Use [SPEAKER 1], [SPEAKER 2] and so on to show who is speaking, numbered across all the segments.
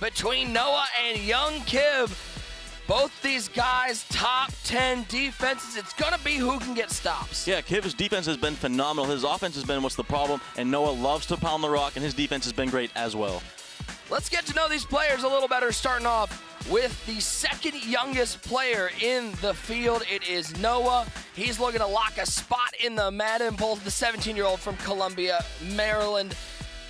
[SPEAKER 1] between Noah and young Kiv. Both these guys, top 10 defenses. It's going to be who can get stops.
[SPEAKER 2] Yeah, Kiv's defense has been phenomenal. His offense has been what's the problem, and Noah loves to pound the rock, and his defense has been great as well.
[SPEAKER 1] Let's get to know these players a little better, starting off with the second youngest player in the field. It is Noah. He's looking to lock a spot in the Madden Bowl. The 17-year-old from Columbia, Maryland.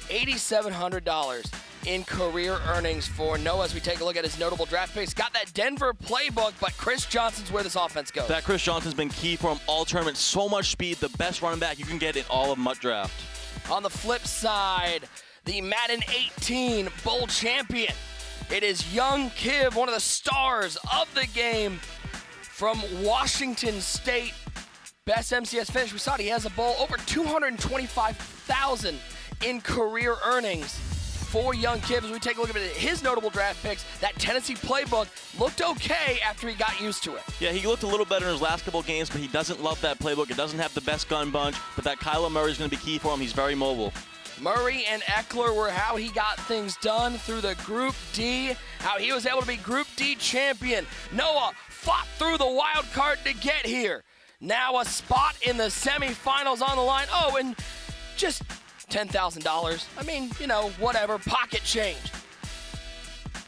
[SPEAKER 1] $8,700 in career earnings for Noah as we take a look at his notable draft picks. Got that Denver playbook, but Chris Johnson's where this offense goes.
[SPEAKER 2] That Chris Johnson's been key for him all tournament. So much speed, the best running back you can get in all of MUT draft.
[SPEAKER 1] On the flip side, the Madden 18 Bowl champion. It is young Kiv, one of the stars of the game from Washington State. Best MCS finish. We saw it. He has a bowl over $225,000 in career earnings for young Kiv. As we take a look at his notable draft picks, that Tennessee playbook looked okay after he got used to it.
[SPEAKER 2] Yeah, he looked a little better in his last couple of games, but he doesn't love that playbook. It doesn't have the best gun bunch, but that Kyler Murray is going to be key for him. He's very mobile.
[SPEAKER 1] Murray and Eckler were how he got things done through the Group D, how he was able to be Group D champion. Noah fought through the wild card to get here. Now a spot in the semifinals on the line. Oh, and just $10,000. I mean, you know, whatever, pocket change.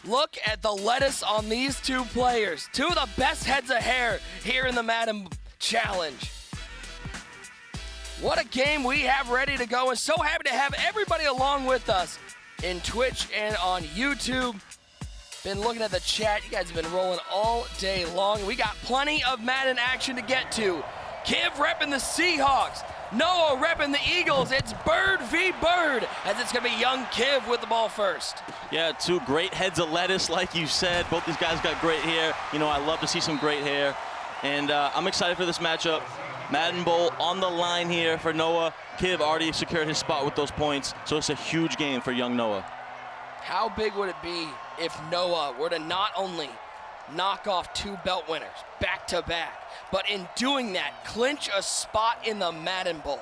[SPEAKER 1] Look at the lettuce on these two players. Two of the best heads of hair here in the Madden Challenge. What a game we have ready to go, and so happy to have everybody along with us in Twitch and on YouTube. Been looking at the chat. You guys have been rolling all day long. We got plenty of Madden action to get to. Kiv repping the Seahawks. Noah repping the Eagles. It's Bird v. Bird, as it's going to be young Kiv with the ball first.
[SPEAKER 2] Yeah, two great heads of lettuce, like you said. Both these guys got great hair. You know, I love to see some great hair. And I'm excited for this matchup. Madden Bowl on the line here for Noah. Kiv already secured his spot with those points, so it's a huge game for young Noah.
[SPEAKER 1] How big would it be if Noah were to not only knock off two belt winners back-to-back, but in doing that, clinch a spot in the Madden Bowl?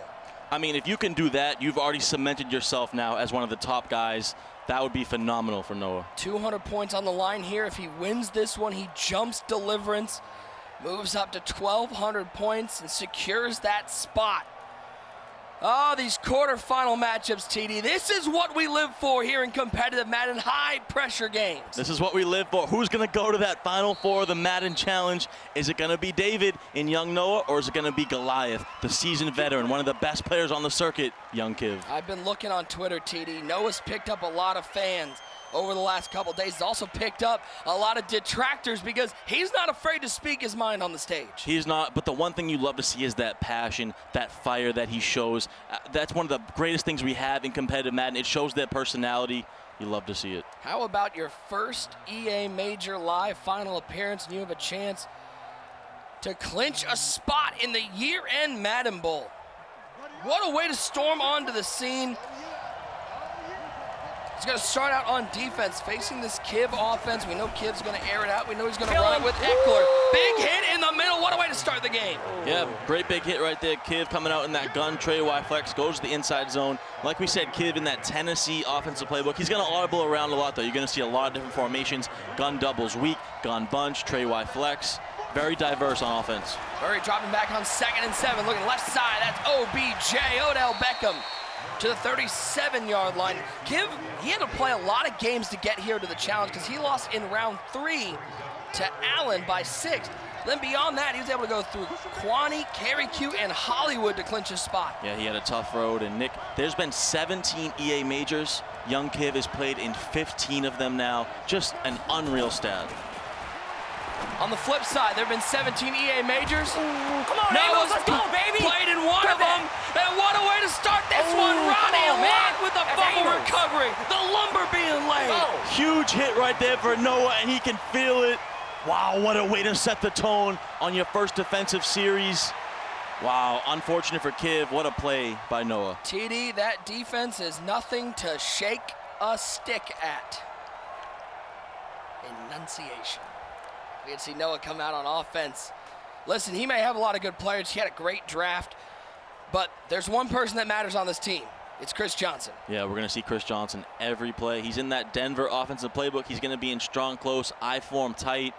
[SPEAKER 2] I mean, if you can do that, you've already cemented yourself now as one of the top guys. That would be phenomenal for Noah. 200
[SPEAKER 1] points on the line here. If he wins this one, he jumps Deliverance, moves up to 1,200 points, and secures that spot. Oh, these quarterfinal matchups, TD. This is what we live for here in competitive Madden high-pressure games.
[SPEAKER 2] This is what we live for. Who's going to go to that Final Four of the Madden Challenge? Is it going to be David in young Noah, or is it going to be Goliath, the seasoned veteran, one of the best players on the circuit, young Kiv?
[SPEAKER 1] I've been looking on Twitter, TD. Noah's picked up a lot of fans over the last couple days. He's also picked up a lot of detractors because he's not afraid to speak his mind on the stage.
[SPEAKER 2] He's not, but the one thing you love to see is that passion, that fire that he shows. That's one of the greatest things we have in competitive Madden. It shows that personality. You love to see it.
[SPEAKER 1] How about your first EA Major Live final appearance, and you have a chance to clinch a spot in the year-end Madden Bowl? What a way to storm onto the scene. He's going to start out on defense, facing this Kiv offense. We know Kiv's going to air it out. We know he's going to run it with Eckler. Big hit in the middle. What a way to start the game.
[SPEAKER 2] Yeah, great big hit right there. Kiv coming out in that gun, Trey Y flex, goes to the inside zone. Like we said, Kiv in that Tennessee offensive playbook. He's going to audible around a lot, though. You're going to see a lot of different formations. Gun doubles weak, gun bunch, Trey Y flex. Very diverse on offense.
[SPEAKER 1] Murray dropping back on 2nd and 7. Looking left side. That's OBJ, Odell Beckham, to the 37-yard line. Kiv, he had to play a lot of games to get here to the challenge because he lost in round 3 to Allen by 6. Then beyond that, he was able to go through Kwani, Carey Q, and Hollywood to clinch his spot.
[SPEAKER 2] Yeah, he had a tough road. And Nick, there's been 17 EA majors. Young Kiv has played in 15 of them now. Just an unreal stat.
[SPEAKER 1] On the flip side, there have been 17 EA majors.
[SPEAKER 3] Come on,
[SPEAKER 1] Noah's
[SPEAKER 3] let's go, baby!
[SPEAKER 1] Played in one of them, and what a way to start this one. Ronnie Lott with the fumble recovery. The lumber being laid.
[SPEAKER 2] Huge hit right there for Noah, and he can feel it. Wow, what a way to set the tone on your first defensive series. Wow, unfortunate for Kiv. What a play by Noah.
[SPEAKER 1] TD, that defense is nothing to shake a stick at. Enunciation. We can see Noah come out on offense. Listen, he may have a lot of good players. He had a great draft. But there's one person that matters on this team. It's Chris Johnson.
[SPEAKER 2] Yeah, we're going to see Chris Johnson every play. He's in that Denver offensive playbook. He's going to be in strong, close, I form tight.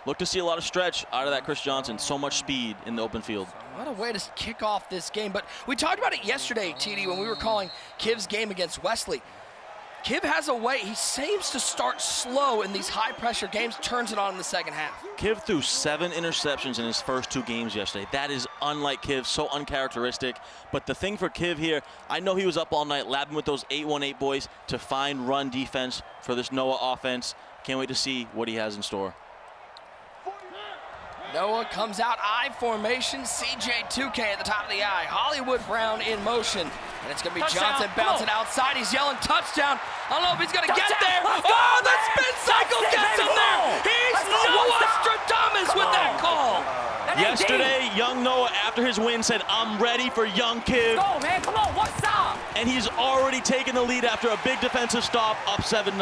[SPEAKER 2] Look to see a lot of stretch out of that Chris Johnson. So much speed in the open field.
[SPEAKER 1] What a way to kick off this game. But we talked about it yesterday, TD, when we were calling Kiv's game against Wesley. Kiv has a way, he seems to start slow in these high-pressure games, turns it on in the second half.
[SPEAKER 2] Kiv threw 7 interceptions in his first 2 games yesterday. That is unlike Kiv, so uncharacteristic. But the thing for Kiv here, I know he was up all night labbing with those 8-1-8 boys to find run defense for this Noah offense. Can't wait to see what he has in store.
[SPEAKER 1] Noah comes out I formation, CJ2K at the top of the I. Hollywood Brown in motion. And it's going to be
[SPEAKER 3] Touchdown.
[SPEAKER 1] Johnson bouncing outside. He's yelling touchdown. I don't know if he's going to get
[SPEAKER 3] Touchdown.
[SPEAKER 1] there.
[SPEAKER 3] Let's go,
[SPEAKER 1] Oh, the
[SPEAKER 3] man.
[SPEAKER 1] spin cycle
[SPEAKER 3] That's it,
[SPEAKER 1] gets
[SPEAKER 3] baby.
[SPEAKER 1] him there.
[SPEAKER 3] Come on.
[SPEAKER 1] He's
[SPEAKER 3] Let's go. One
[SPEAKER 1] Noah
[SPEAKER 3] stop.
[SPEAKER 1] Stradamus with
[SPEAKER 3] Come
[SPEAKER 1] that
[SPEAKER 3] on.
[SPEAKER 1] call.
[SPEAKER 3] That ain't
[SPEAKER 2] Yesterday, young Noah, after his win, said, I'm ready for young Kiv.
[SPEAKER 3] Go, man. Come on. One stop.
[SPEAKER 2] And he's already taken the lead after a big defensive stop, up 7-0.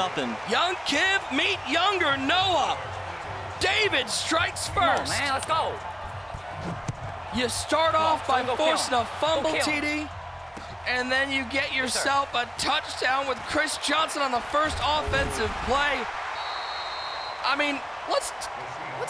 [SPEAKER 1] Young Kiv meet younger Noah. David strikes first.
[SPEAKER 3] Come on, man. Let's go.
[SPEAKER 1] You start off by
[SPEAKER 3] go
[SPEAKER 1] forcing
[SPEAKER 3] kill
[SPEAKER 1] a fumble,
[SPEAKER 3] Go kill
[SPEAKER 1] TD, and then you get yourself a touchdown with Chris Johnson on the first offensive play. I mean, let's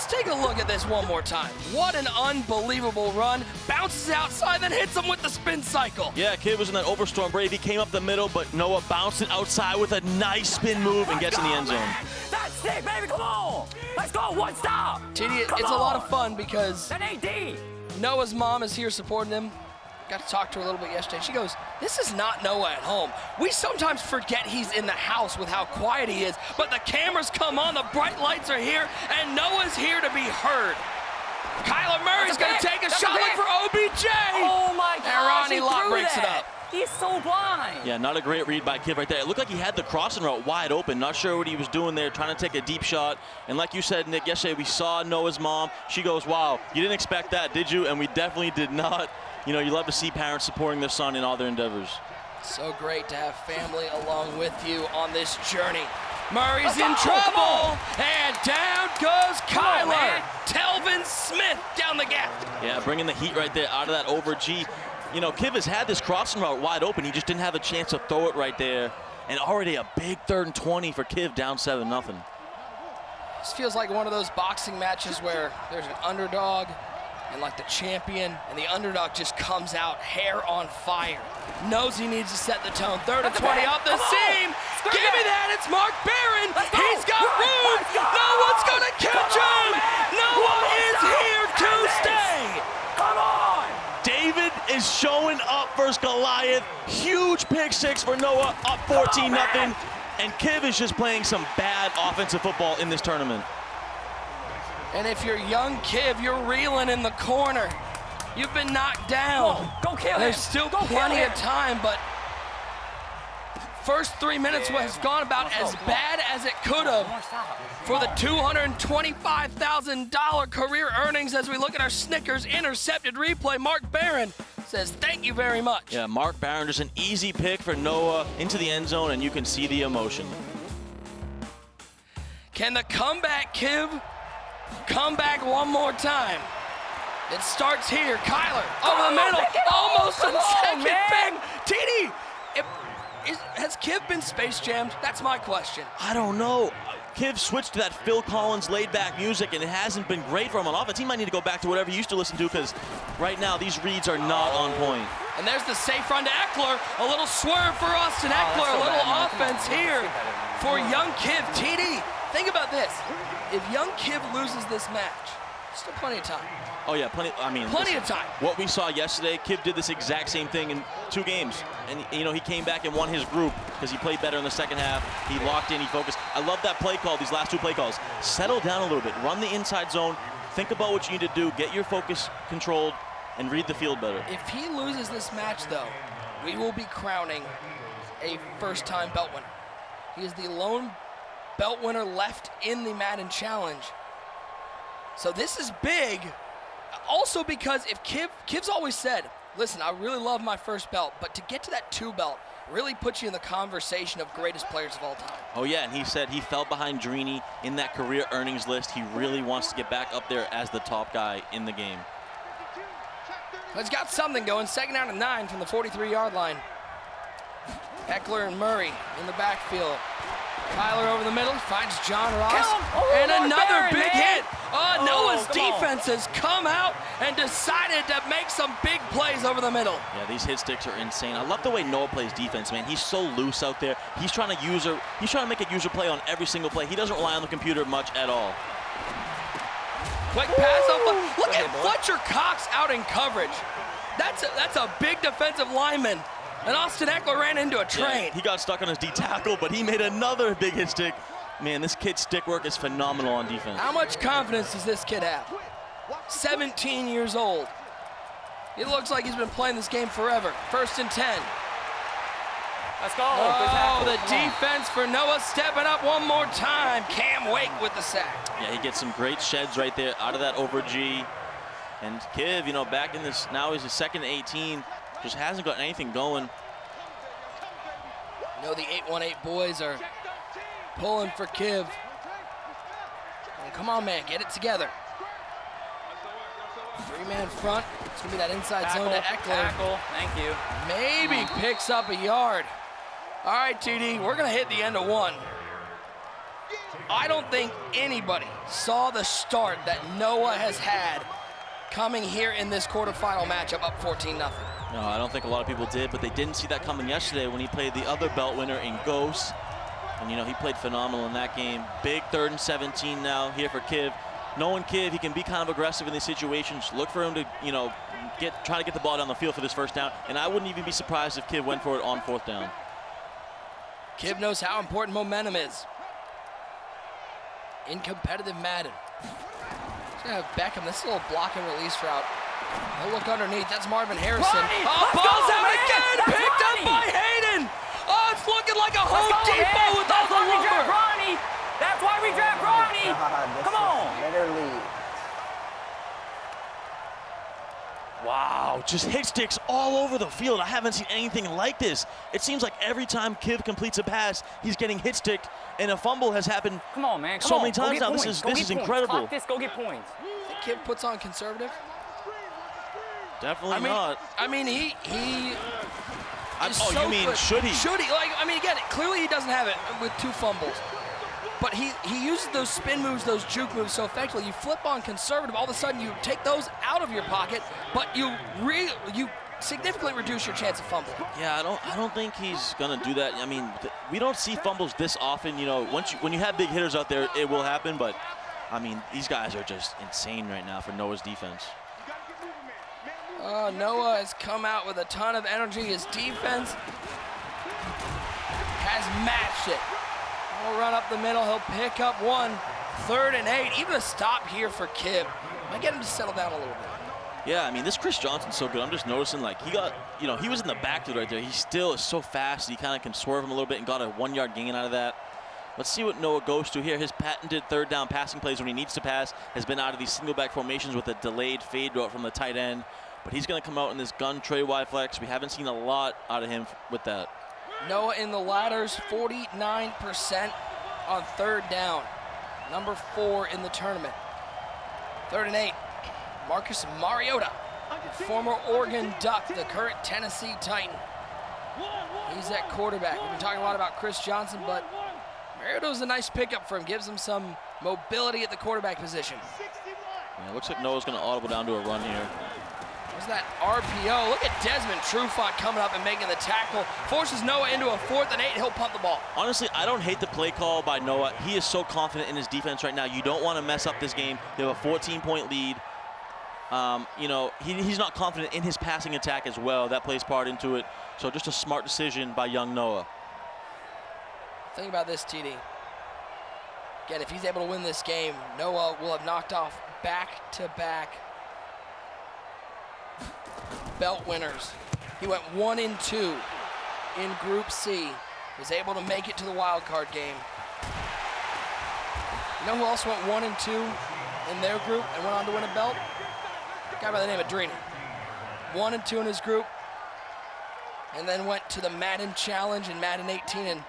[SPEAKER 1] take a look at this one more time. What an unbelievable run. Bounces outside, then hits him with the spin cycle.
[SPEAKER 2] Yeah, Kiv was in that overstorm brave. He came up the middle, but Noah bounced it outside with a nice spin move and gets in the end zone.
[SPEAKER 3] That's it, baby. Come on. Let's go. One stop.
[SPEAKER 1] TD,
[SPEAKER 3] Come
[SPEAKER 1] it's a lot
[SPEAKER 3] on.
[SPEAKER 1] of fun because
[SPEAKER 3] That ain't D.
[SPEAKER 1] Noah's mom is here supporting him. Got to talk to her a little bit yesterday. She goes, this is not Noah at home. We sometimes forget he's in the house with how quiet he is, but the cameras come on, the bright lights are here, and Noah's here to be heard. Kyler Murray's going to take a shot like for OBJ.
[SPEAKER 3] Oh, my
[SPEAKER 1] And
[SPEAKER 3] gosh.
[SPEAKER 1] Ronnie
[SPEAKER 3] he
[SPEAKER 1] Lott
[SPEAKER 3] threw
[SPEAKER 1] breaks it
[SPEAKER 3] that.
[SPEAKER 1] up.
[SPEAKER 3] He's so blind.
[SPEAKER 2] Yeah, not a great read by Kiv right there. It looked like he had the crossing route wide open. Not sure what he was doing there, trying to take a deep shot. And like you said, Nick, yesterday we saw Noah's mom. She goes, wow, you didn't expect that, did you? And we definitely did not. You know, you love to see parents supporting their son in all their endeavors.
[SPEAKER 1] So great to have family along with you on this journey. Murray's
[SPEAKER 3] Let's go,
[SPEAKER 1] in
[SPEAKER 3] come
[SPEAKER 1] trouble, and down goes
[SPEAKER 3] Come on,
[SPEAKER 1] Kyler.
[SPEAKER 3] man.
[SPEAKER 1] Telvin Smith down the gap.
[SPEAKER 2] Yeah, bringing the heat right there out of that over G. You know, Kiv has had this crossing route wide open. He just didn't have a chance to throw it right there. And already a big 3rd and 20 for Kiv, down 7-0.
[SPEAKER 1] This feels like one of those boxing matches where there's an underdog and like the champion, and the underdog just comes out hair on fire. Knows he needs to set the tone. 3rd and 20 up the seam.
[SPEAKER 3] Screw
[SPEAKER 1] Give me
[SPEAKER 3] that.
[SPEAKER 1] that. It's Mark Barron.
[SPEAKER 3] Let's go.
[SPEAKER 1] He's got
[SPEAKER 3] Run.
[SPEAKER 1] room.
[SPEAKER 3] Let's go.
[SPEAKER 1] No one's going to catch
[SPEAKER 3] Come on,
[SPEAKER 1] him.
[SPEAKER 3] man.
[SPEAKER 1] Noah
[SPEAKER 3] One
[SPEAKER 1] is
[SPEAKER 3] stop.
[SPEAKER 1] here to
[SPEAKER 3] End this.
[SPEAKER 1] stay.
[SPEAKER 3] Come on.
[SPEAKER 2] David is showing up versus Goliath. Huge pick 6 for Noah, up 14-0. And Kiv is just playing some bad offensive football in this tournament.
[SPEAKER 1] And if you're young Kiv, you're reeling in the corner. You've been knocked down.
[SPEAKER 3] Go kill him.
[SPEAKER 1] There's still
[SPEAKER 3] Go kill
[SPEAKER 1] plenty
[SPEAKER 3] him.
[SPEAKER 1] of time, but first 3 minutes has gone about as bad as it could have
[SPEAKER 3] One stop.
[SPEAKER 1] for the $225,000 career earnings as we look at our Snickers intercepted replay. Mark Barron says thank you very much.
[SPEAKER 2] Yeah, Mark Barron, just an easy pick for Noah into the end zone, and you can see the emotion.
[SPEAKER 1] Can the comeback, Kiv, come back one more time? It starts here. Kyler over the middle,
[SPEAKER 3] pick it off.
[SPEAKER 1] almost a
[SPEAKER 3] Come on,
[SPEAKER 1] second
[SPEAKER 3] man.
[SPEAKER 1] pick. TD, has Kiv been space jammed? That's my question.
[SPEAKER 2] I don't know. Kiv switched to that Phil Collins laid-back music, and it hasn't been great for him on offense. He might need to go back to whatever he used to listen to, because right now these reads are not on point.
[SPEAKER 1] And there's the safe run to Eckler. A little swerve for Austin
[SPEAKER 3] that's
[SPEAKER 1] Eckler.
[SPEAKER 3] so
[SPEAKER 1] A little
[SPEAKER 3] bad, man. Come on.
[SPEAKER 1] offense here for young Kiv. TD, think about this. If young Kiv loses this match, still plenty of time.
[SPEAKER 2] Oh yeah, plenty
[SPEAKER 1] Plenty of time.
[SPEAKER 2] What we saw yesterday, Kiv did this exact same thing in 2 games. And you know, he came back and won his group because he played better in the second half. He locked in, he focused. I love that play call, these last 2 play calls. Settle down a little bit, run the inside zone, think about what you need to do, get your focus controlled, and read the field better.
[SPEAKER 1] If he loses this match, though, we will be crowning a first-time belt winner. He is the lone belt winner left in the Madden Challenge. So this is big. Also because if Kiv's always said, listen, I really love my first belt, but to get to that 2 belt really puts you in the conversation of greatest players of all time.
[SPEAKER 2] Oh yeah, and he said he fell behind Drini in that career earnings list. He really wants to get back up there as the top guy in the game.
[SPEAKER 1] He's got something going. 2nd down and 9 from the 43-yard line. Eckler and Murray in the backfield. Kyler over the middle, finds John Ross,
[SPEAKER 3] Oh,
[SPEAKER 1] and
[SPEAKER 3] Lord
[SPEAKER 1] another
[SPEAKER 3] Barry,
[SPEAKER 1] big
[SPEAKER 3] man.
[SPEAKER 1] hit. Noah's
[SPEAKER 3] come on.
[SPEAKER 1] defense has come out and decided to make some big plays over the middle.
[SPEAKER 2] Yeah, these hit sticks are insane. I love the way Noah plays defense, man. He's so loose out there. He's trying to make a user play on every single play. He doesn't rely on the computer much at all.
[SPEAKER 1] Quick pass off. Look at Fletcher Cox out in coverage. That's a big defensive lineman. And Austin Eckler ran into a train.
[SPEAKER 2] Yeah, he got stuck on his D tackle, but he made another big hit stick. Man, this kid's stick work is phenomenal on defense.
[SPEAKER 1] How much confidence does this kid have? 17 years old. It looks like he's been playing this game forever. 1st and 10.
[SPEAKER 3] Let's go.
[SPEAKER 1] Oh, the defense for Noah stepping up one more time. Cam Wake with the sack.
[SPEAKER 2] Yeah, he gets some great sheds right there out of that over G. And Kiv, you know, back in this, now he's his 2nd and 18. Just hasn't got anything going.
[SPEAKER 1] You know, the 818 boys are pulling for Kiv. And come on, man, get it together. 3-man front. It's going to be that inside zone to Eckler.
[SPEAKER 3] Tackle. Thank you.
[SPEAKER 1] Maybe picks up a yard. All right, TD, we're going to hit the end of one. I don't think anybody saw the start that Noah has had coming here in this quarterfinal matchup up 14-0.
[SPEAKER 2] No, I don't think a lot of people did, but they didn't see that coming yesterday when he played the other belt winner in Ghost. And, you know, he played phenomenal in that game. Big 3rd and 17 now here for Kiv. Knowing Kiv, he can be kind of aggressive in these situations. Look for him to, you know, try to get the ball down the field for this 1st down. And I wouldn't even be surprised if Kiv went for it on 4th down.
[SPEAKER 1] Kiv knows how important momentum is in competitive Madden. He's gonna have Beckham, this little block and release route. He'll look underneath, that's Marvin Harrison.
[SPEAKER 3] Ronnie,
[SPEAKER 1] Oh,
[SPEAKER 3] let's
[SPEAKER 1] ball's
[SPEAKER 3] go,
[SPEAKER 1] out
[SPEAKER 3] man.
[SPEAKER 1] again,
[SPEAKER 3] That's
[SPEAKER 1] picked up
[SPEAKER 3] Ronnie.
[SPEAKER 1] by Hayden. Oh, it's looking like a Home
[SPEAKER 3] Let's go,
[SPEAKER 1] Depot
[SPEAKER 3] man.
[SPEAKER 1] with all
[SPEAKER 3] That's
[SPEAKER 1] the
[SPEAKER 3] why we draft
[SPEAKER 1] lumber.
[SPEAKER 3] Ronnie. That's why we draft Ronnie. Come on.
[SPEAKER 4] Literally.
[SPEAKER 2] Wow, just hit sticks all over the field. I haven't seen anything like this. It seems like every time Kiv completes a pass, he's getting hit sticked, and a fumble has happened
[SPEAKER 3] Come on, man. Come
[SPEAKER 2] so
[SPEAKER 3] on.
[SPEAKER 2] many
[SPEAKER 3] Go
[SPEAKER 2] times
[SPEAKER 3] get
[SPEAKER 2] now.
[SPEAKER 3] points.
[SPEAKER 2] This
[SPEAKER 3] Go
[SPEAKER 2] is
[SPEAKER 3] get points.
[SPEAKER 2] incredible.
[SPEAKER 3] Clock this, go get points.
[SPEAKER 1] Think Kiv puts on conservative?
[SPEAKER 2] Definitely not.
[SPEAKER 1] I mean, he is
[SPEAKER 2] Oh,
[SPEAKER 1] so
[SPEAKER 2] you mean
[SPEAKER 1] good.
[SPEAKER 2] should he?
[SPEAKER 1] Should he? Like, I mean, again, clearly he doesn't have it with 2 fumbles. But he uses those spin moves, those juke moves so effectively. You flip on conservative, all of a sudden you take those out of your pocket, but you significantly reduce your chance of fumbling.
[SPEAKER 2] Yeah, I don't think he's gonna do that. I mean, we don't see fumbles this often. You know, when you have big hitters out there, it will happen. But I mean, these guys are just insane right now for Noah's defense.
[SPEAKER 1] Noah has come out with a ton of energy. His defense has matched it. He'll run up the middle. He'll pick up one. 3rd and 8. Even a stop here for Kiv. Might get him to settle down a little bit.
[SPEAKER 2] Yeah, I mean, this Chris Johnson's so good. I'm just noticing, like, he got, you know, he was in the backfield right there. He still is so fast. He kind of can swerve him a little bit and got a 1-yard gain out of that. Let's see what Noah goes to here. His patented 3rd down passing plays when he needs to pass has been out of these single back formations with a delayed fade route from the tight end. But he's going to come out in this gun tray Y flex. We haven't seen a lot out of him with that.
[SPEAKER 1] Noah in the ladders, 49% on 3rd down. Number 4 in the tournament. 3rd and 8. Marcus Mariota, former Oregon Duck, the current Tennessee Titan. He's at quarterback. We've been talking a lot about Chris Johnson, but Mariota's a nice pickup for him. Gives him some mobility at the quarterback position.
[SPEAKER 2] Yeah, it looks like Noah's going to audible down to a run here.
[SPEAKER 1] There's that RPO. Look at Desmond Trufant coming up and making the tackle. Forces Noah into a 4th and 8. He'll punt the ball.
[SPEAKER 2] Honestly, I don't hate the play call by Noah. He is so confident in his defense right now. You don't want to mess up this game. You have a 14-point lead. You know, he's not confident in his passing attack as well. That plays part into it. So just a smart decision by young Noah.
[SPEAKER 1] Think about this, TD. Again, if he's able to win this game, Noah will have knocked off back-to-back belt winners. He went 1-2 in Group C. Was able to make it to the wild card game. You know who else went 1-2 in their group and went on to win a belt? A guy by the name of Drini. 1-2 in his group, and then went to the Madden Challenge in Madden 18 and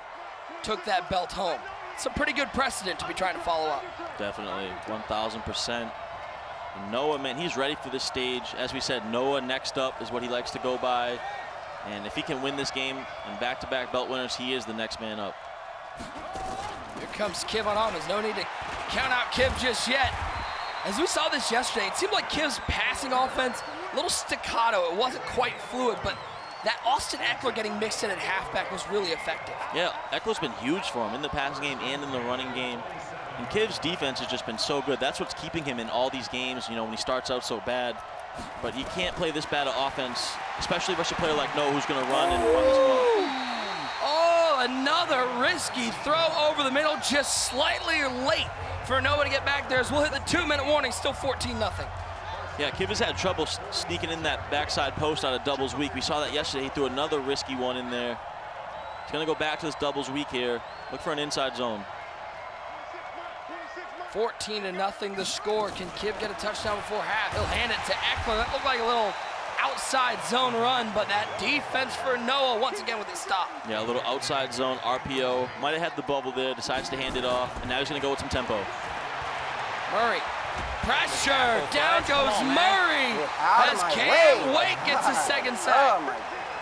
[SPEAKER 1] took that belt home. It's a pretty good precedent to be trying to follow up.
[SPEAKER 2] Definitely, 1,000%. Noah, man, he's ready for this stage. As we said, Noah next up is what he likes to go by. And if he can win this game and back-to-back belt winners, he is the next man up.
[SPEAKER 1] Here comes Kiv on offense. No need to count out Kiv just yet. As we saw this yesterday, it seemed like Kiv's passing offense, a little staccato. It wasn't quite fluid, but that Austin Eckler getting mixed in at halfback was really effective.
[SPEAKER 2] Yeah, Eckler's been huge for him in the passing game and in the running game. And Kiv's defense has just been so good. That's what's keeping him in all these games, you know, when he starts out so bad. But you can't play this bad of offense, especially versus a player like Noah who's going to run and run this ball.
[SPEAKER 1] Oh, another risky throw over the middle, just slightly late for Noah to get back there as we'll hit the 2-minute warning, still 14-0.
[SPEAKER 2] Yeah, Kiv has had trouble sneaking in that backside post out of doubles weak. We saw that yesterday. He threw another risky one in there. He's going to go back to this doubles weak here. Look for an inside zone.
[SPEAKER 1] 14-0 the score. Can Kiv get a touchdown before half? He'll hand it to Eckler. That looked like a little outside zone run, but that defense for Noah once again with the stop.
[SPEAKER 2] Yeah, a little outside zone RPO. Might have had the bubble there, decides to hand it off, and now he's going to go with some tempo.
[SPEAKER 1] Murray, pressure, down goes Murray as Cam Wake gets his second sack.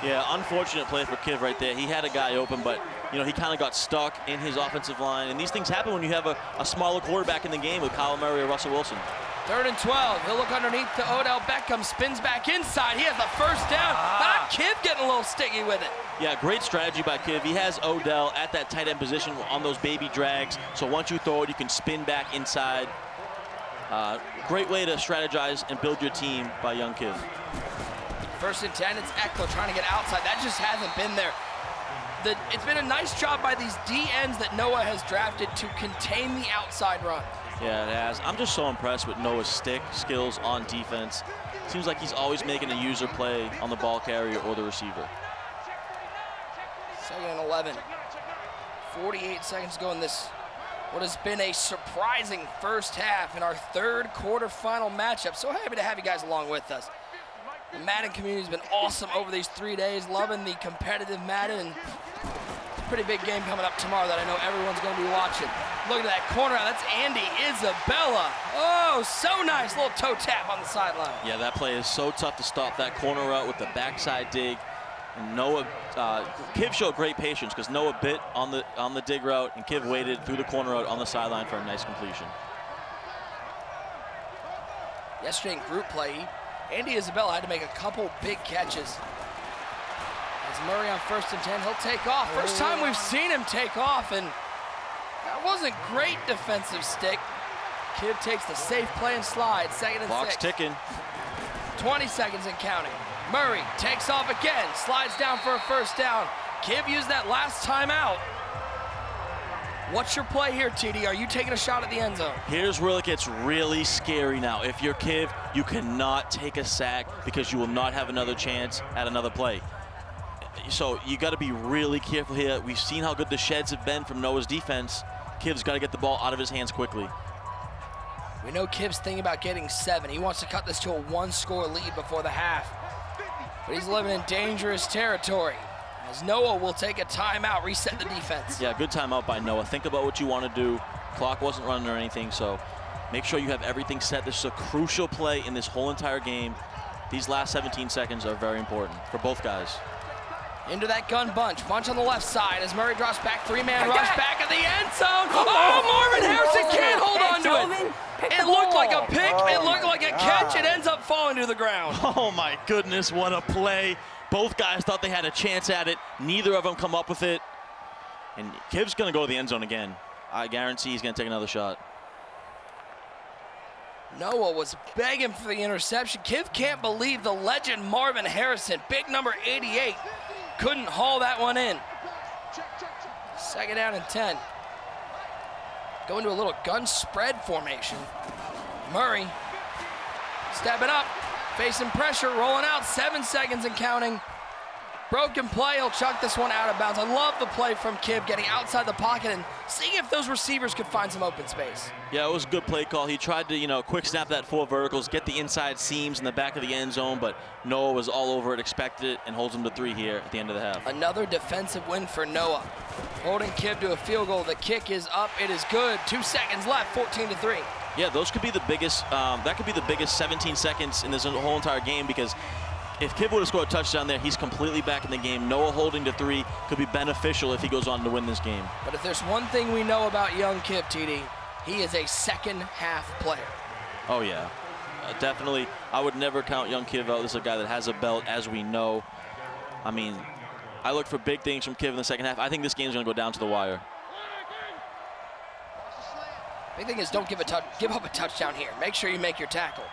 [SPEAKER 2] Yeah, unfortunate play for Kiv right there. He had a guy open, but you know, he kind of got stuck in his offensive line. And these things happen when you have a smaller quarterback in the game with Kyle Murray or Russell Wilson.
[SPEAKER 1] 3rd and 12. He'll look underneath to Odell Beckham, spins back inside. He has the first down. Kiv getting a little sticky with it.
[SPEAKER 2] Yeah, great strategy by Kiv. He has Odell at that tight end position on those baby drags. So once you throw it, you can spin back inside. Great way to strategize and build your team by young Kiv.
[SPEAKER 1] 1st and 10, it's Eckler trying to get outside. That just hasn't been there. It's been a nice job by these DNs that Noah has drafted to contain the outside run.
[SPEAKER 2] Yeah, it has. I'm just so impressed with Noah's stick skills on defense. Seems like he's always making a user play on the ball carrier or the receiver.
[SPEAKER 1] 2nd and 11. 48 seconds to go in this, what has been a surprising first half in our 3rd quarterfinal matchup. So happy to have you guys along with us. The Madden community has been awesome over these 3 days, loving the competitive Madden. And it's a pretty big game coming up tomorrow that I know everyone's going to be watching. Look at that corner out. That's Andy Isabella. Oh, so nice. Little toe tap on the sideline.
[SPEAKER 2] Yeah, that play is so tough to stop that corner route with the backside dig. And Noah, Kiv showed great patience because Noah bit on the dig route and Kiv waited through the corner route on the sideline for a nice completion.
[SPEAKER 1] Yesterday in group play, Andy Isabella had to make a couple big catches. As Murray on 1st and 10, he'll take off. First time we've seen him take off, and that wasn't great defensive stick. Kiv takes the safe play and slides. 2nd and 6.
[SPEAKER 2] Clock's ticking.
[SPEAKER 1] 20 seconds and counting. Murray takes off again, slides down for a 1st down. Kiv used that last timeout. What's your play here, TD? Are you taking a shot at the end zone?
[SPEAKER 2] Here's where it gets really scary now. If you're Kiv, you cannot take a sack because you will not have another chance at another play. So you got to be really careful here. We've seen how good the sheds have been from Noah's defense. Kiv's got to get the ball out of his hands quickly.
[SPEAKER 1] We know Kiv's thinking about getting 7. He wants to cut this to a 1-score lead before the half. But he's living in dangerous territory. As Noah will take a timeout, reset the defense.
[SPEAKER 2] Yeah, good timeout by Noah. Think about what you want to do. Clock wasn't running or anything, so make sure you have everything set. This is a crucial play in this whole entire game. These last 17 seconds are very important for both guys.
[SPEAKER 1] Into that gun bunch on the left side as Murray drops back, 3-man rush back at the end zone. Oh, Marvin Harrison can't hold on to it. It looked like a pick, it looked like a catch, it ends up falling to the ground.
[SPEAKER 2] Oh my goodness, what a play. Both guys thought they had a chance at it. Neither of them come up with it. And Kiv's gonna go to the end zone again. I guarantee he's gonna take another shot.
[SPEAKER 1] Noah was begging for the interception. Kiv can't believe the legend Marvin Harrison, big number 88, couldn't haul that one in. 2nd down and 10. Go into a little gun spread formation. Murray stepping up, facing pressure, rolling out, 7 seconds and counting. Broken play, he'll chuck this one out of bounds. I love the play from Kiv, getting outside the pocket and seeing if those receivers could find some open space.
[SPEAKER 2] Yeah, it was a good play call. He tried to, quick snap that 4 verticals, get the inside seams in the back of the end zone, but Noah was all over it, expected it, and holds him to 3 here at the end of the half.
[SPEAKER 1] Another defensive win for Noah. Holding Kiv to a field goal. The kick is up. It is good. 2 seconds left, 14-3.
[SPEAKER 2] Yeah, those could be the biggest, that could be the biggest 17 seconds in this whole entire game because if Kiv would have scored a touchdown there, he's completely back in the game. Noah holding to 3 could be beneficial if he goes on to win this game.
[SPEAKER 1] But if there's one thing we know about young Kiv, TD, he is a second-half player.
[SPEAKER 2] Oh, yeah. Definitely. I would never count young Kiv out. This is a guy that has a belt, as we know. I mean, I look for big things from Kiv in the second half. I think this game's going to go down to the wire.
[SPEAKER 1] Big thing is don't give up a touchdown here. Make sure you make your tackle.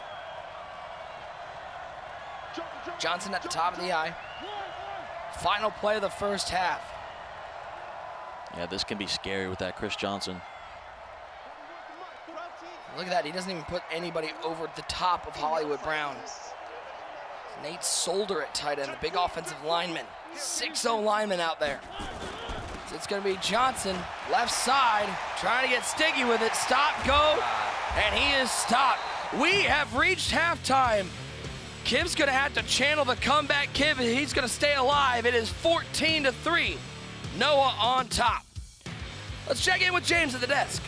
[SPEAKER 1] Johnson at the top of the eye. Final play of the first half.
[SPEAKER 2] Yeah, this can be scary with that Chris Johnson.
[SPEAKER 1] Look at that, he doesn't even put anybody over the top of Hollywood Brown. Nate Solder at tight end, the big offensive lineman. 6'0" lineman out there. So it's gonna be Johnson, left side, trying to get sticky with it. Stop, go, and he is stopped. We have reached halftime. Kiv's gonna have to channel the comeback. Kiv, he's gonna stay alive. It is 14-3. Noah on top. Let's check in with James at the desk.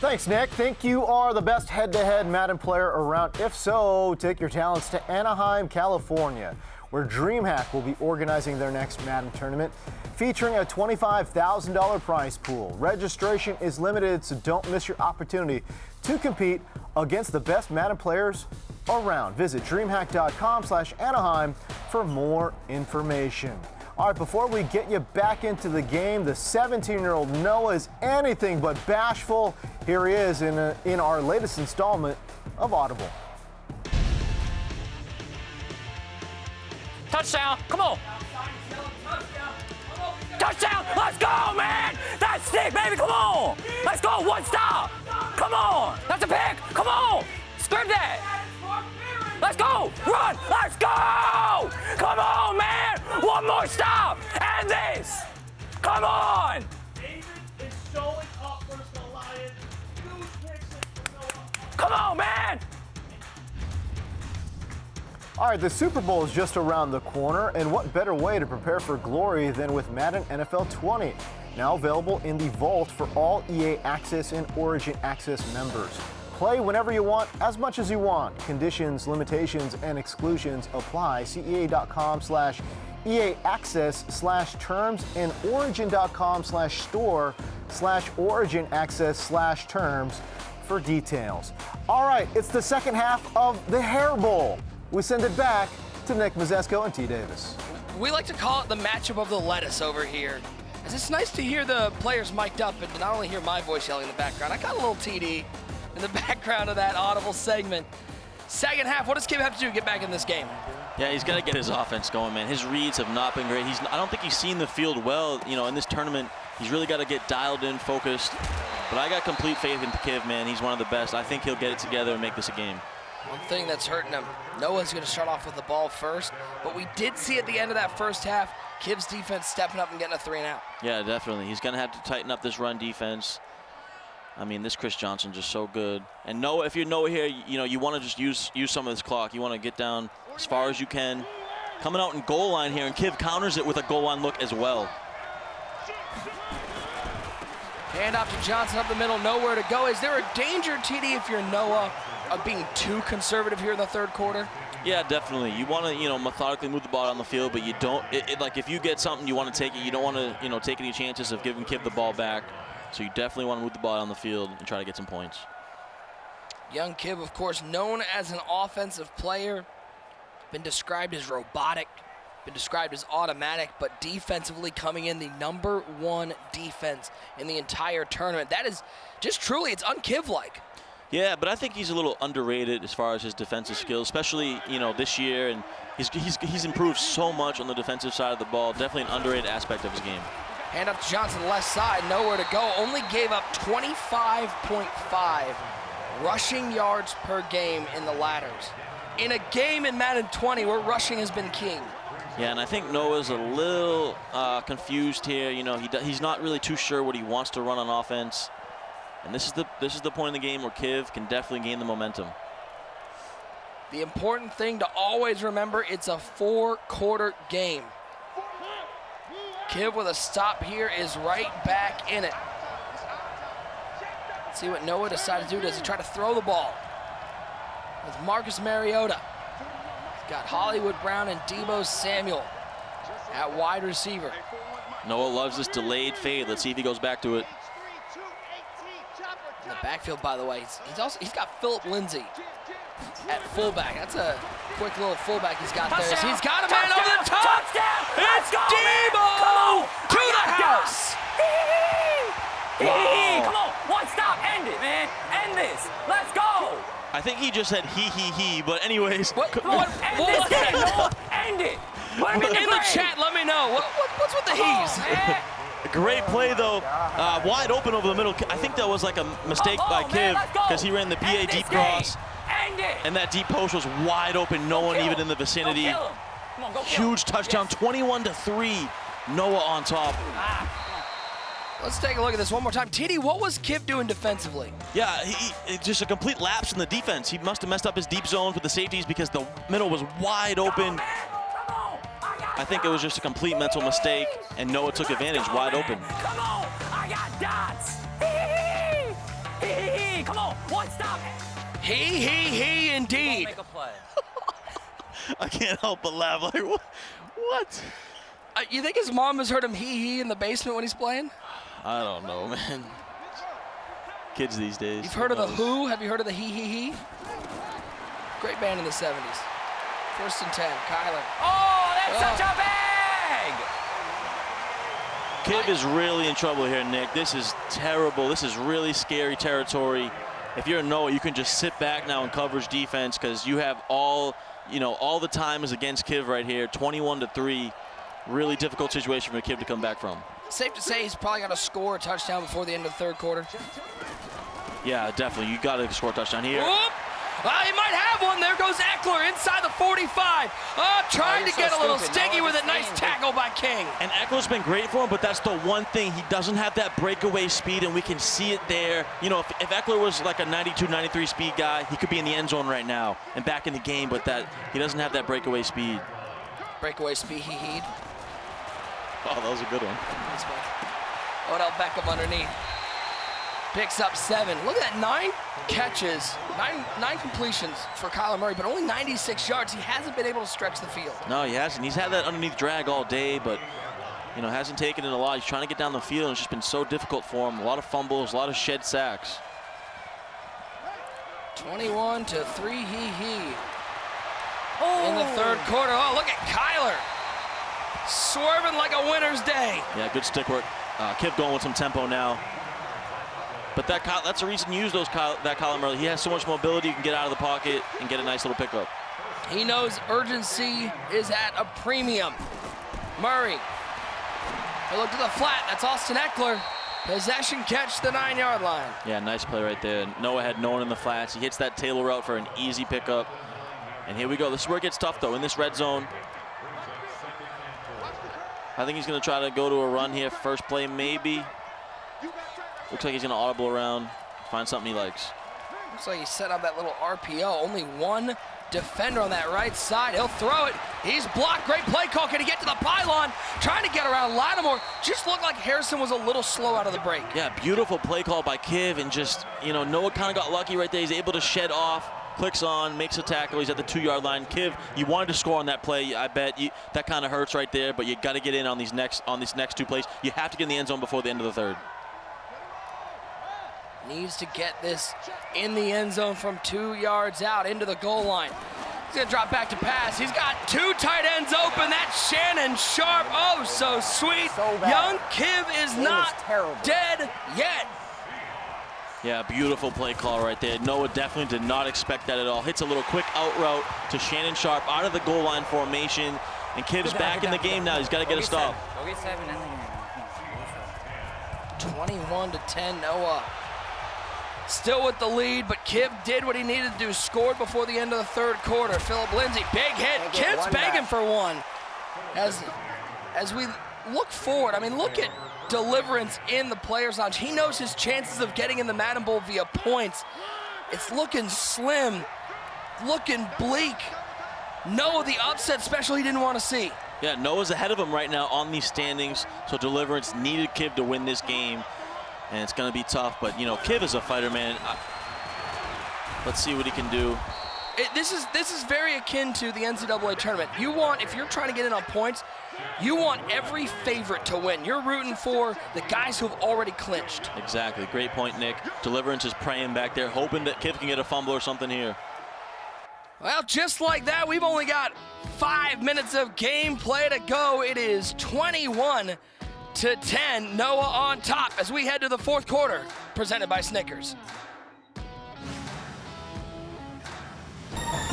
[SPEAKER 4] Thanks, Nick. Think you are the best head-to-head Madden player around? If so, take your talents to Anaheim, California, where DreamHack will be organizing their next Madden tournament, featuring a $25,000 prize pool. Registration is limited, so don't miss your opportunity to compete against the best Madden players around. Visit DreamHack.com/Anaheim for more information. All right, before we get you back into the game, the 17-year-old Noah is anything but bashful. Here he is in our latest installment of Audible.
[SPEAKER 3] Touchdown. Come on. Touchdown. Let's go, man. That's sick, baby. Come on. Let's go. One stop. Come on. That's a pick. Come on. Script that. Let's go. Run. Let's go. Come on, man. One more stop. And this. Come on.
[SPEAKER 5] David is showing up versus the Lions. Huge picks for Noah.
[SPEAKER 3] Come on, man.
[SPEAKER 4] All right, the Super Bowl is just around the corner, and what better way to prepare for glory than with Madden NFL 20, now available in the Vault for all EA Access and Origin Access members. Play whenever you want, as much as you want. Conditions, limitations, and exclusions apply. See EA.com/EA Access/terms and Origin.com/store/Origin Access/terms for details. All right, it's the second half of the Hair Bowl. We send it back to Nick Mazesco and T. Davis.
[SPEAKER 1] We like to call it the matchup of the lettuce over here. As it's nice to hear the players mic'd up and to not only hear my voice yelling in the background, I got a little TD in the background of that audible segment. Second half, what does Kiv have to do to get back in this game?
[SPEAKER 2] Yeah, he's got to get his offense going, man. His reads have not been great. I don't think he's seen the field well, in this tournament. He's really got to get dialed in, focused. But I got complete faith in Kiv, man. He's one of the best. I think he'll get it together and make this a game.
[SPEAKER 1] One thing that's hurting him, Noah's going to start off with the ball first, but we did see at the end of that first half, Kiv's defense stepping up and getting a 3-and-out.
[SPEAKER 2] Yeah, definitely. He's going to have to tighten up this run defense. I mean, this Chris Johnson just so good. And Noah, if you're Noah here, you want to just use some of this clock. You want to get down as far as you can. Coming out in goal line here, and Kiv counters it with a goal line look as well.
[SPEAKER 1] Hand off to Johnson up the middle, nowhere to go. Is there a danger, TD, if you're Noah, of being too conservative here in the third quarter?
[SPEAKER 2] Yeah, definitely. You want to, methodically move the ball down the field, but you don't. Like if you get something, you want to take it. You don't want to, take any chances of giving Kiv the ball back. So you definitely want to move the ball down the field and try to get some points.
[SPEAKER 1] Young Kiv, of course, known as an offensive player, been described as robotic, been described as automatic, but defensively coming in the #1 defense in the entire tournament. That is just truly, it's un-Kiv-like.
[SPEAKER 2] Yeah, but I think he's a little underrated as far as his defensive skills, especially, this year. And he's improved so much on the defensive side of the ball. Definitely an underrated aspect of his game.
[SPEAKER 1] Hand up to Johnson, left side, nowhere to go. Only gave up 25.5 rushing yards per game in the ladders. In a game in Madden 20 where rushing has been king.
[SPEAKER 2] Yeah, and I think Noah's a little confused here. He's not really too sure what he wants to run on offense. And this is the point in the game where Kiv can definitely gain the momentum.
[SPEAKER 1] The important thing to always remember, it's a 4-quarter game. Kiv with a stop here is right back in it. Let's see what Noah decides to do. Does he try to throw the ball with Marcus Mariota? Got Hollywood Brown and Debo Samuel at wide receiver.
[SPEAKER 2] Noah loves this delayed fade. Let's see if he goes back to it.
[SPEAKER 1] In the backfield, by the way, he's got Philip Lindsay at fullback. That's a quick little fullback he's got there.
[SPEAKER 3] Touchdown.
[SPEAKER 1] He's got a man over the top.
[SPEAKER 3] Touchdown.
[SPEAKER 1] It's
[SPEAKER 3] Let's go,
[SPEAKER 1] Debo
[SPEAKER 3] man.
[SPEAKER 1] to the house.
[SPEAKER 3] Wow. Come on, one stop, end it, man. End this. Let's go.
[SPEAKER 2] I think he just said he, but anyways.
[SPEAKER 1] What?
[SPEAKER 3] End this game, Noah. End it. Put him in the
[SPEAKER 1] In the chat, let me know. What's with the he's?
[SPEAKER 2] Great play, though. Wide open over the middle. I think that was like a mistake by Kiv because he ran the PA deep cross. And that deep post was wide open. No one even in the vicinity. Huge touchdown, 21-3. Noah on top.
[SPEAKER 1] Let's take a look at this one more time. TD, what was Kiv doing defensively?
[SPEAKER 2] Yeah, he just a complete lapse in the defense. He must have messed up his deep zones with the safeties because the middle was wide open. I think it was just a complete mental mistake, and Noah took advantage, wide open.
[SPEAKER 3] Come on, I got dots. Come on, one stop.
[SPEAKER 1] He indeed.
[SPEAKER 3] Make a play.
[SPEAKER 2] I can't help but laugh. Like, what?
[SPEAKER 1] You think his mom has heard him he in the basement when he's playing?
[SPEAKER 2] I don't know, man. Kids these days.
[SPEAKER 1] You've heard of the Who? Have you heard of the he? Great band in the 70s. 1st and 10, Kyler.
[SPEAKER 3] Oh, that's such a bag!
[SPEAKER 2] Kiv is really in trouble here, Nick. This is terrible. This is really scary territory. If you're a Noah, you can just sit back now in coverage defense because you have all the time is against Kiv right here. 21-3. Really difficult situation for Kiv to come back from.
[SPEAKER 1] Safe to say he's probably got to score a touchdown before the end of the 3rd quarter.
[SPEAKER 2] Yeah, definitely. You got to score a touchdown here.
[SPEAKER 1] Whoop. He might have one. There goes Eckler inside the 45. Trying to get a little sticky with a nice tackle by King.
[SPEAKER 2] And Eckler's been great for him, but that's the one thing. He doesn't have that breakaway speed, and we can see it there. You know, if Eckler was like a 92, 93 speed guy, he could be in the end zone right now and back in the game, but he doesn't have that breakaway speed.
[SPEAKER 1] Breakaway speed, he.
[SPEAKER 2] Oh, that was a good one.
[SPEAKER 1] Odell Beckham underneath. Picks up 7. Look at that, 9 catches, 9 completions for Kyler Murray, but only 96 yards. He hasn't been able to stretch the field.
[SPEAKER 2] No, he hasn't. He's had that underneath drag all day, but hasn't taken it a lot. He's trying to get down the field, and it's just been so difficult for him. A lot of fumbles, a lot of shed sacks.
[SPEAKER 1] 21-3, he. In the 3rd quarter. Oh, look at Kyler. Swerving like a winner's day.
[SPEAKER 2] Yeah, good stick work. Kiv going with some tempo now. But that's the reason you use that Kyler Murray. He has so much mobility, you can get out of the pocket and get a nice little pickup.
[SPEAKER 1] He knows urgency is at a premium. Murray. He looked to the flat. That's Austin Eckler. Possession catch the 9-yard line.
[SPEAKER 2] Yeah, nice play right there. Noah had no one in the flats. He hits that tailor route for an easy pickup. And here we go. This is where it gets tough, though, in this red zone. I think he's going to try to go to a run here. First play, maybe. Looks like he's going to audible around, find something he likes.
[SPEAKER 1] Looks like he set up that little RPO. Only one defender on that right side. He'll throw it. He's blocked. Great play call. Can he get to the pylon? Trying to get around Lattimore. Just looked like Harrison was a little slow out of the break.
[SPEAKER 2] Yeah, beautiful play call by Kiv. And just, Noah kind of got lucky right there. He's able to shed off. Clicks on, makes a tackle. He's at the 2-yard line. Kiv, you wanted to score on that play. I bet that kind of hurts right there, but you got to get in on these next 2 plays. You have to get in the end zone before the end of the 3rd.
[SPEAKER 1] Needs to get this in the end zone from 2 yards out into the goal line. He's going to drop back to pass. He's got 2 tight ends open. That's Shannon Sharp. Oh, so sweet. Young Kiv is not dead yet.
[SPEAKER 2] Yeah, beautiful play call right there. Noah definitely did not expect that at all. Hits a little quick out route to Shannon Sharp out of the goal line formation. And Kiv's back in the game now. He's got to get a stop.
[SPEAKER 3] Go get 7 in there.
[SPEAKER 1] 21-10, Noah. Still with the lead, but Kiv did what he needed to do. Scored before the end of the 3rd quarter. Philip Lindsay, big hit. Kiv's begging for one. As we look forward, I mean, look at Deliverance in the players' lounge. He knows his chances of getting in the Madden Bowl via points. It's looking slim, looking bleak. Noah, the upset special he didn't want to see.
[SPEAKER 2] Yeah, Noah's ahead of him right now on these standings, so Deliverance needed Kiv to win this game, and it's going to be tough, but, Kiv is a fighter, man. Let's see what he can do.
[SPEAKER 1] This is very akin to the NCAA tournament. You want, if you're trying to get in on points, you want every favorite to win. You're rooting for the guys who have already clinched.
[SPEAKER 2] Exactly. Great point, Nick. Deliverance is praying back there, hoping that Kiv can get a fumble or something here.
[SPEAKER 1] Well, just like that, we've only got 5 minutes of gameplay to go. It is 21-10, Noah on top as we head to the fourth quarter, presented by Snickers.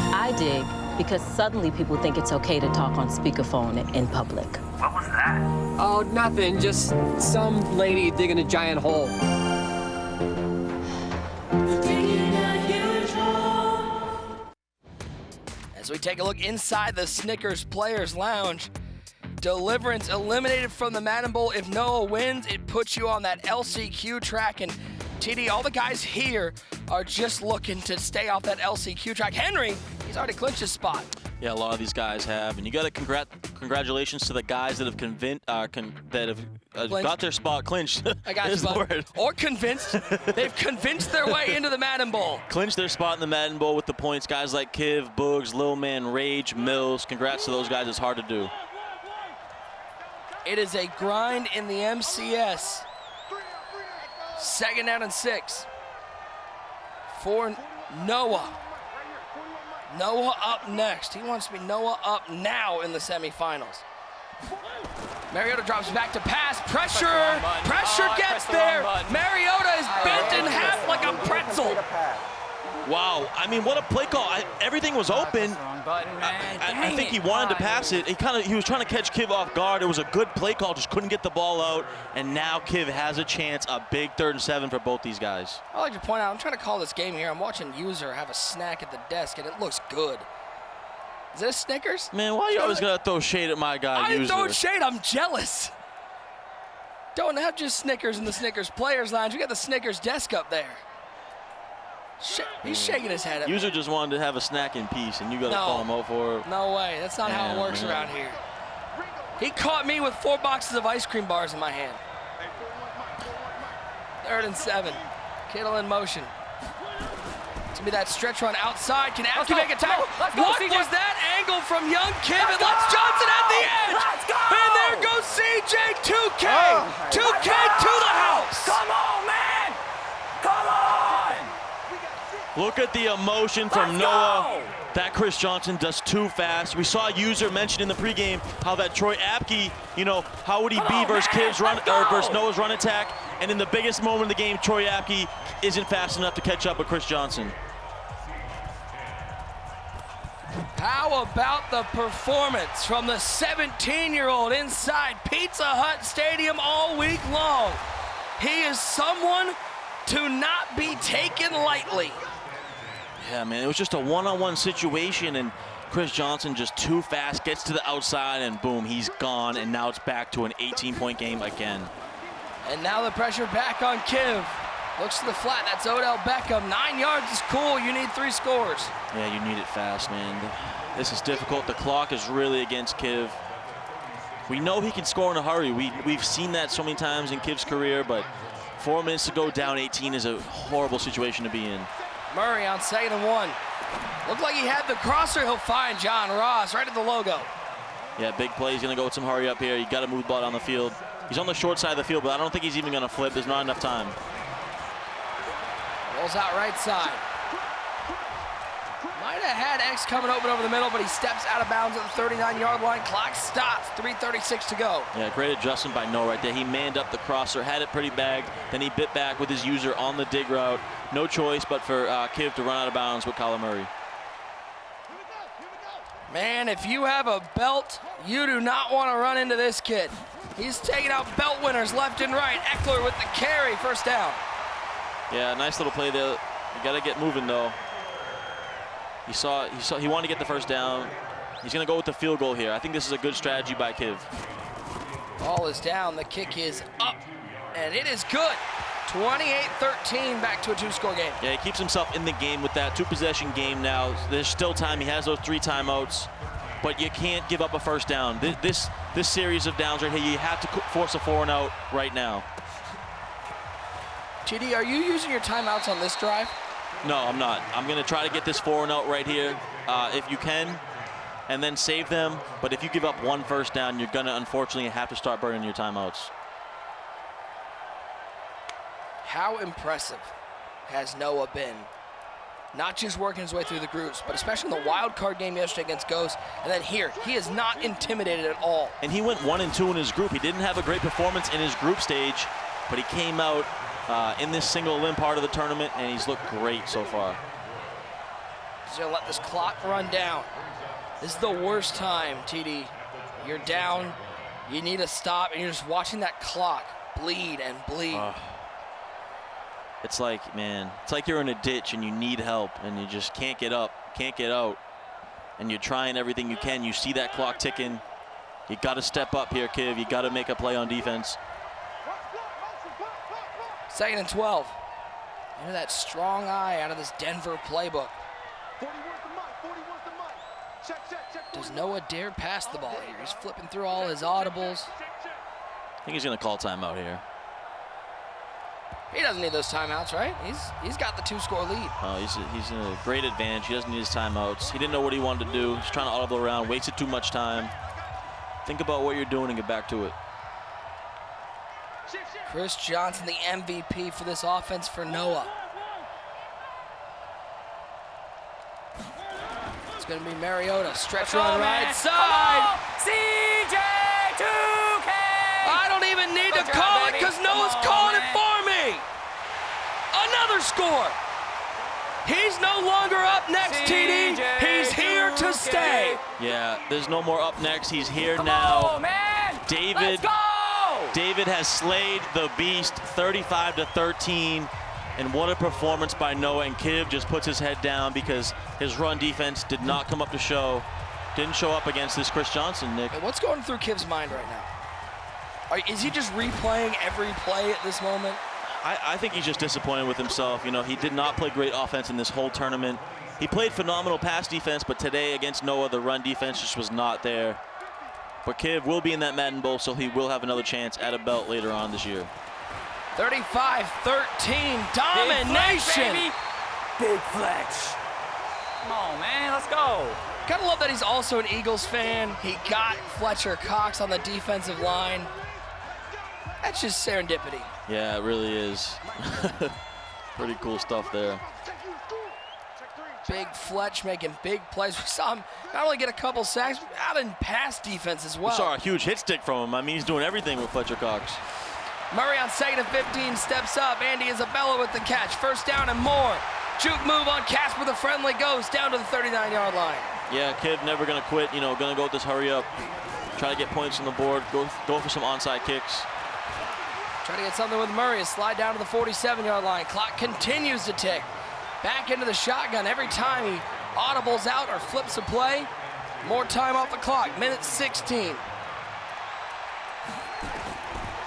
[SPEAKER 6] I dig because suddenly people think it's okay to talk on speakerphone in public.
[SPEAKER 3] What was that?
[SPEAKER 7] Oh, nothing. Just some lady digging a giant hole.
[SPEAKER 1] As we take a look inside the Snickers Players Lounge, Deliverance eliminated from the Madden Bowl. If Noah wins, it puts you on that LCQ track. And TD, all the guys here are just looking to stay off that LCQ track. Henry, he's already clinched his spot.
[SPEAKER 2] Yeah, a lot of these guys have, and you got to congratulations to the guys that have got their spot clinched.
[SPEAKER 1] I got you, bud. Or convinced. They've convinced their way into the Madden Bowl.
[SPEAKER 2] Clinched their spot in the Madden Bowl with the points. Guys like Kiv, Boogs, Lil Man, Rage, Mills. Congrats to those guys. It's hard to do.
[SPEAKER 1] It is a grind in the MCS. 2nd down and 6 for Noah. Noah up next. He wants to be Noah up now in the semifinals. Mariota drops back to pass. Pressure. Pressure gets there. Mariota is bent in half like a pretzel.
[SPEAKER 2] Wow. I mean, what a play call. Everything was open. I think he wanted to pass it. He was trying to catch Kiv off guard. It was a good play call, just couldn't get the ball out. And now Kiv has a chance, a big 3rd and 7 for both these guys.
[SPEAKER 1] I'd like to point out, I'm trying to call this game here. I'm watching User have a snack at the desk, and it looks good. Is it a Snickers?
[SPEAKER 2] Man, why are you always going to throw shade at my guy,
[SPEAKER 1] I didn't
[SPEAKER 2] User?
[SPEAKER 1] throw shade. I'm jealous. Don't have just Snickers in the Snickers Players Lounge. We got the Snickers desk up there. He's shaking his head at me.
[SPEAKER 2] User just wanted to have a snack in peace, and you got to call him out for it.
[SPEAKER 1] No way. That's not how it works around here. He caught me with 4 boxes of ice cream bars in my hand. 3rd and 7. Kittle in motion. It's going to be that stretch run outside. Can Abke make a tackle? What was that angle from young Kiv? And Lex Johnson at the edge.
[SPEAKER 3] Let's go!
[SPEAKER 1] And there goes CJ 2K. 2K to the house.
[SPEAKER 3] Come on, man! Come on!
[SPEAKER 2] Look at the emotion from Noah. That Chris Johnson does too fast. We saw a User mention in the pregame how that Troy Apke, how would he be versus Kiv's run or versus Noah's run attack? And in the biggest moment of the game, Troy Apke isn't fast enough to catch up with Chris Johnson.
[SPEAKER 1] How about the performance from the 17-year-old inside Pizza Hut Stadium all week long? He is someone to not be taken lightly.
[SPEAKER 2] Yeah, man, it was just a one-on-one situation, and Chris Johnson just too fast, gets to the outside, and boom, he's gone, and now it's back to an 18-point game again.
[SPEAKER 1] And now the pressure back on Kiv. Looks to the flat, that's Odell Beckham. 9 yards is cool, you need 3 scores.
[SPEAKER 2] Yeah, you need it fast, man. This is difficult. The clock is really against Kiv. We know he can score in a hurry. We've seen that so many times in Kiv's career, but 4 minutes to go down 18 is a horrible situation to be in.
[SPEAKER 1] Murray on 2nd and 1. Looked like he had the crosser. He'll find John Ross right at the logo.
[SPEAKER 2] Yeah, big play. He's going to go with some hurry up here. You got to move the ball down the field. He's on the short side of the field, but I don't think he's even going to flip. There's not enough time.
[SPEAKER 1] Rolls out right side. Might have had X coming open over the middle, but he steps out of bounds at the 39-yard line. Clock stops. 3:36 to go.
[SPEAKER 2] Yeah, great adjustment by Noah right there. He manned up the crosser, had it pretty bagged, then he bit back with his User on the dig route. No choice but for Kiv to run out of bounds with Kyler Murray.
[SPEAKER 1] Man, if you have a belt, you do not want to run into this kid. He's taking out belt winners left and right. Eckler with the carry, 1st down.
[SPEAKER 2] Yeah, nice little play there. You got to get moving though. He wanted to get the 1st down. He's going to go with the field goal here. I think this is a good strategy by Kiv.
[SPEAKER 1] Ball is down, the kick is up, and it is good. 28-13, back to a 2-score game.
[SPEAKER 2] Yeah, he keeps himself in the game with that 2-possession game now. There's still time. He has those 3 timeouts, but you can't give up a 1st down. This series of downs right here, you have to force a 4-and-out right now.
[SPEAKER 1] TD, are you using your timeouts on this drive?
[SPEAKER 2] No, I'm not. I'm going to try to get this 4-0 right here if you can, and then save them. But if you give up one first down, you're going to unfortunately have to start burning your timeouts.
[SPEAKER 1] How impressive has Noah been? Not just working his way through the groups, but especially in the wild card game yesterday against Ghost. And then here, he is not intimidated at all.
[SPEAKER 2] And he went 1-2 in his group. He didn't have a great performance in his group stage, but he came out in this single limb part of the tournament, and he's looked great so far.
[SPEAKER 1] He's gonna let this clock run down. This is the worst time, TD. You're down, you need to stop, and you're just watching that clock bleed and bleed.
[SPEAKER 2] It's like, man, it's like you're in a ditch and you need help and you just can't get up, can't get out. And you're trying everything you can. You see that clock ticking. You got to step up here, Kiv. You got to make a play on defense.
[SPEAKER 1] 2nd and 12. Into that strong eye out of this Denver playbook. Does Noah dare pass the ball here? He's flipping through all his audibles.
[SPEAKER 2] I think he's going to call timeout here.
[SPEAKER 1] He doesn't need those timeouts, right? He's got the 2-score lead.
[SPEAKER 2] He's in a great advantage. He doesn't need his timeouts. He didn't know what he wanted to do. He's trying to audible around, wasted too much time. Think about what you're doing and get back to it.
[SPEAKER 1] Chris Johnson, the MVP for this offense for Noah. It's going to be Mariota. Stretch run right side.
[SPEAKER 3] CJ2K!
[SPEAKER 1] I don't even need to call it because Noah's calling it for me. Another score. He's no longer up next, TD. He's here to stay.
[SPEAKER 2] Yeah, there's no more up next. He's here
[SPEAKER 3] Come
[SPEAKER 2] now.
[SPEAKER 3] on, man.
[SPEAKER 2] David.
[SPEAKER 3] Let's go.
[SPEAKER 2] David has slayed the beast 35-13. And what a performance by Noah. And Kiv just puts his head down because his run defense did not come up to show. Didn't show up against this Chris Johnson, Nick.
[SPEAKER 1] Hey, what's going through Kiv's mind right now? Is he just replaying every play at this moment?
[SPEAKER 2] I think he's just disappointed with himself. You know, he did not play great offense in this whole tournament. He played phenomenal pass defense, but today against Noah, the run defense just was not there. But Kiv will be in that Madden Bowl, so he will have another chance at a belt later on this year.
[SPEAKER 1] 35-13, domination.
[SPEAKER 3] Big Fletch. Come on, man, let's go.
[SPEAKER 1] Gotta love that he's also an Eagles fan. He got Fletcher Cox on the defensive line. That's just serendipity.
[SPEAKER 2] Yeah, it really is. Pretty cool stuff there.
[SPEAKER 1] Big Fletch making big plays. We saw him not only get a couple sacks, but out in pass defense as well.
[SPEAKER 2] We saw a huge hit stick from him. I mean, he's doing everything with Fletcher Cox.
[SPEAKER 1] Murray on 2nd and 15 steps up. Andy Isabella with the catch. First down and more. Juke move on Casper the Friendly goes down to the 39-yard line.
[SPEAKER 2] Yeah, Kiv never going to quit. You know, going to go with this hurry up. Try to get points on the board. Go for some onside kicks.
[SPEAKER 1] Try to get something with Murray. Slide down to the 47-yard line. Clock continues to tick. Back into the shotgun. Every time he audibles out or flips a play, more time off the clock. Minute 16.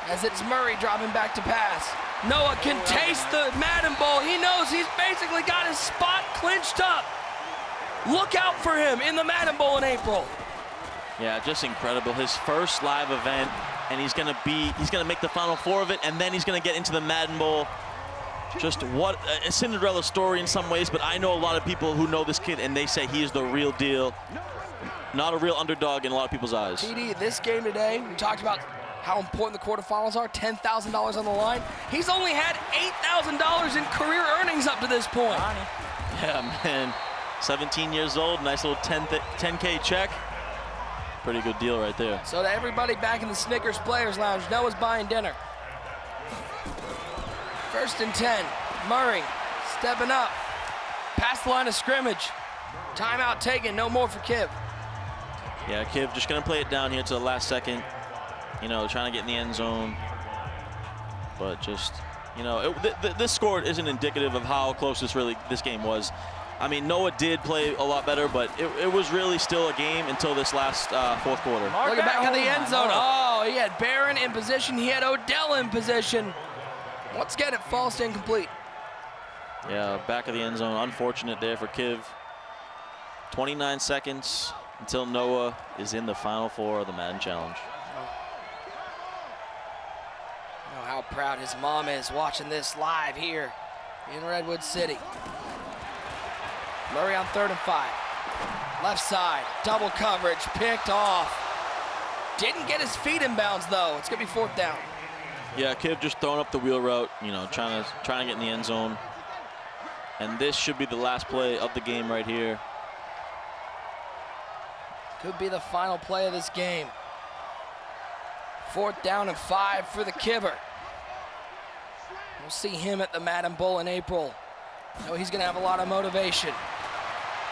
[SPEAKER 1] As it's Murray dropping back to pass. Noah can taste the Madden Bowl. He knows he's basically got his spot clinched up. Look out for him in the Madden Bowl in April.
[SPEAKER 2] Yeah, just incredible. His first live event, and he's gonna make the Final Four of it, and then he's gonna get into the Madden Bowl. Just what a Cinderella story in some ways, but I know a lot of people who know this kid, and they say he is the real deal. Not a real underdog in a lot of people's eyes.
[SPEAKER 1] TD, this game today, we talked about how important the quarterfinals are, $10,000 on the line. He's only had $8,000 in career earnings up to this point.
[SPEAKER 2] Yeah, man. 17 years old, nice little 10K check. Pretty good deal right there.
[SPEAKER 1] So to everybody back in the Snickers Players Lounge, Noah's buying dinner. 1st and 10, Murray stepping up. Past the line of scrimmage. Timeout taken, no more for Kiv.
[SPEAKER 2] Yeah, Kiv just gonna play it down here to the last second. You know, trying to get in the end zone. But just, you know, this score isn't indicative of how close this game was. I mean, Noah did play a lot better, but it was really still a game until this last fourth quarter.
[SPEAKER 1] Looking back at the end zone. Oh, he had Barron in position. He had Odell in position. Once again, it falls to incomplete.
[SPEAKER 2] Yeah, back of the end zone. Unfortunate there for Kiv. 29 seconds until Noah is in the Final Four of the Madden Challenge.
[SPEAKER 1] You know how proud his mom is watching this live here in Redwood City. Murray on 3rd and 5. Left side, double coverage, picked off. Didn't get his feet in bounds though. It's gonna be 4th down.
[SPEAKER 2] Yeah, Kiv just throwing up the wheel route, you know, trying to get in the end zone. And this should be the last play of the game right here.
[SPEAKER 1] Could be the final play of this game. 4th down and 5 for the Kibber. We'll see him at the Madden Bowl in April. I know he's gonna have a lot of motivation,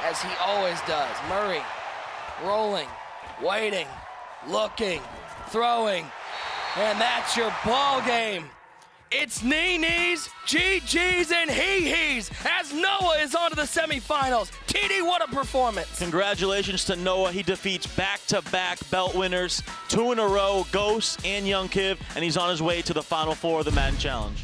[SPEAKER 1] as he always does. Murray, rolling, waiting, looking, throwing, and that's your ball game. It's knee-knees, GGs, and hee-hees as Noah is on to the semifinals. TD, what a performance.
[SPEAKER 2] Congratulations to Noah. He defeats back-to-back belt winners, 2 in a row, Ghost and Young Kiv, and he's on his way to the Final Four of the Madden Challenge.